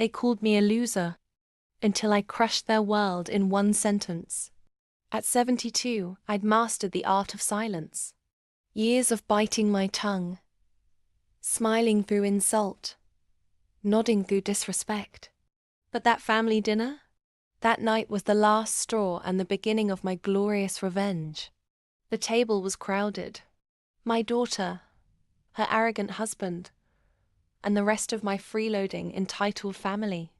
They called me a loser, until I crushed their world in one sentence. At 72, I'd mastered the art of silence. Years of biting my tongue, smiling through insult, nodding through disrespect. But that family dinner? That night was the last straw and the beginning of my glorious revenge. The table was crowded. My daughter, her arrogant husband, and the rest of my freeloading, entitled family.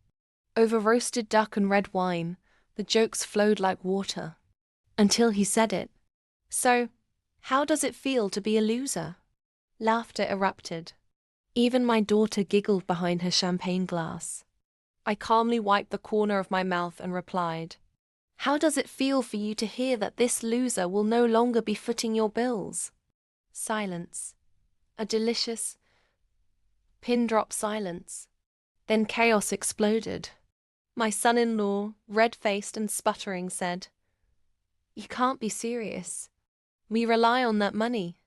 Over roasted duck and red wine, the jokes flowed like water. Until he said it. So, how does it feel to be a loser? Laughter erupted. Even my daughter giggled behind her champagne glass. I calmly wiped the corner of my mouth and replied, "How does it feel for you to hear that this loser will no longer be footing your bills?" Silence. A delicious, pin-drop silence. Then chaos exploded. My son-in-law, red-faced and sputtering, said, "You can't be serious. We rely on that money."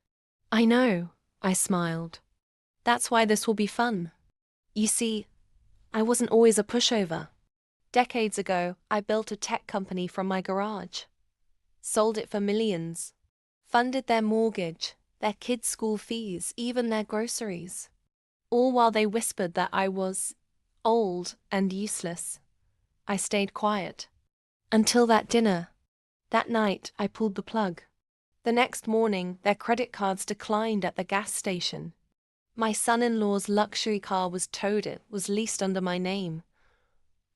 "I know," I smiled. "That's why this will be fun. You see, I wasn't always a pushover. Decades ago, I built a tech company from my garage. Sold it for millions. Funded their mortgage, their kids' school fees, even their groceries. All while they whispered that I was old and useless. I stayed quiet. Until that dinner. That night, I pulled the plug. The next morning, their credit cards declined at the gas station. My son-in-law's luxury car was towed. It was leased under my name.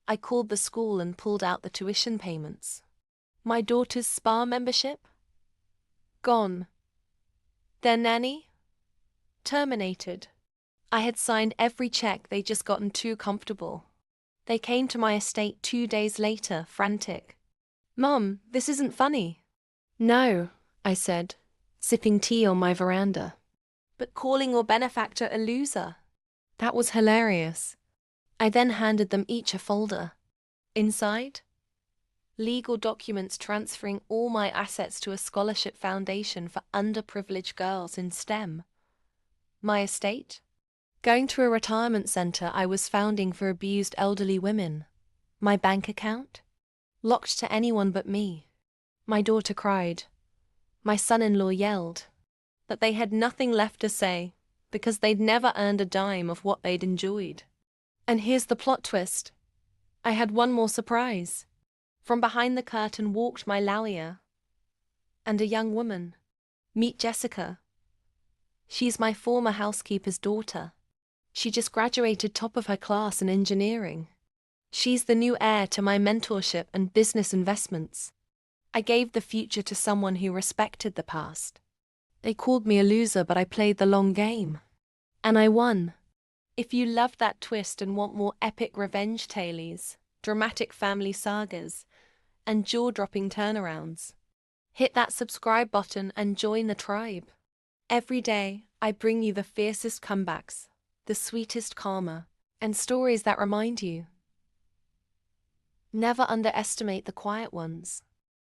I called the school and pulled out the tuition payments. My daughter's spa membership? Gone. Their nanny? Terminated. I had signed every check. They'd just gotten too comfortable. They came to my estate 2 days later, frantic. "Mom, this isn't funny." "No," I said, sipping tea on my veranda. "But calling your benefactor a loser." That was hilarious. I then handed them each a folder. Inside, legal documents transferring all my assets to a scholarship foundation for underprivileged girls in STEM. My estate? Going to a retirement center I was founding for abused elderly women. My bank account? Locked to anyone but me. My daughter cried. My son-in-law yelled. That they had nothing left to say, because they'd never earned a dime of what they'd enjoyed. And here's the plot twist. I had one more surprise. From behind the curtain walked my lawyer. And a young woman. Meet Jessica. She's my former housekeeper's daughter. She just graduated top of her class in engineering. She's the new heir to my mentorship and business investments. I gave the future to someone who respected the past. They called me a loser, but I played the long game. And I won. If you loved that twist and want more epic revenge tales, dramatic family sagas, and jaw-dropping turnarounds, hit that subscribe button and join the tribe. Every day, I bring you the fiercest comebacks, the sweetest karma, and stories that remind you. Never underestimate the quiet ones.